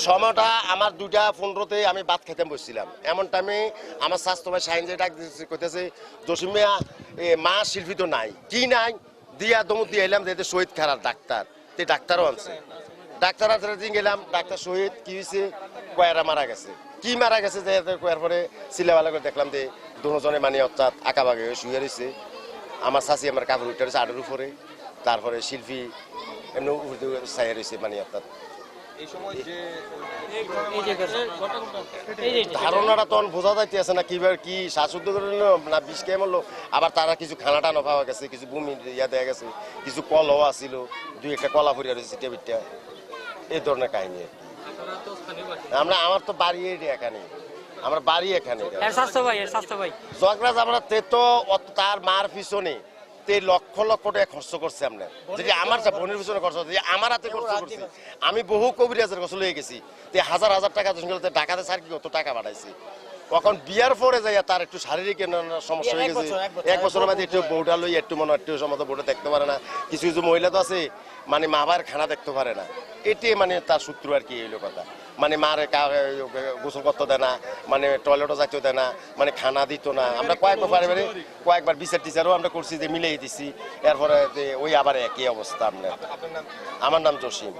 সময়টা আমার 2:15-তে আমি ভাত খেতে বসছিলাম। এমন টাইমে আমার স্বাস্থ্য ভাই শাহিন যে ডাক কইতেছে জসিম মিয়া মা শিল্পী তো নাই, কি নাই দিয়া দমু দিয়ে এলাম যে শহীদ খারাপ ডাক্তার, তে ডাক্তারও আনছে। ডাক্তার আনতে দিন গেলাম, ডাক্তার শহীদ কি হয়েছে, কয়েরা মারা গেছে। কি মারা গেছে যে কয়ার পরে সিলেবালা করে দেখলাম যে দুজনে মানে অর্থাৎ আঁকাবাগে শুয়ে রয়েছে। আমার শাশি আমার কাপড় উঠে রয়েছে আডের উপরে, তারপরে শিল্পী এমনি ছায়া রয়েছে মানে অর্থাৎ ধারণাটা তখন বোঝা যাইতেছে না কিভাবে কি শ্বাসরুদ্ধ করে না বিষ খেয়ে মরলো। আবার তারা কিছু খানা টানা পাওয়া গেছে, কিছু বমি ইয়া দেওয়া গেছে, কিছু কলও আসছিল, 2-1টা কলা ফুরিয়া রয়েছে চিটা বিটটা, এই ধরনের কাহিনী। আমরা আমার তো বাড়ি এখানে, আমার বাড়ি এখানে জগরাজ। আমরা তে তো তার মার পিছনে লক্ষ লক্ষ টাকা খরচ করছে। আমরা যদি আমার বোনের পিছনে খরচ করছে, আমার হাতে খরচ করছি। আমি বহু কবিরাজের কাছে লয়ে গেছি, হাজার হাজার টাকা ঢাকাতে স্যার কি কত টাকা বাড়াইছি। তখন বিয়ার পরে যাই তার একটু শারীরিক সমস্যা হয়ে গেছে। 1 বছরের মধ্যে একটু বউটা লই একটু মনে একটু সময় বউটা দেখতে পারে না। কিছু কিছু মহিলা তো আছে মানে মা বাবার খানা দেখতে পারে না, এটাই মানে তার সূত্র আর কি হইলো কথা। মানে মারে গোসল করতে দেয় না, মানে টয়লেটও যাইতে দেয় না, মানে খানা দিত না। আমরা কয়েকবার বিচার টিচারও আমরা করছি যে মিলিয়ে দিছি, এরপরে ওই আবার একই অবস্থা। আমার নাম জসিম।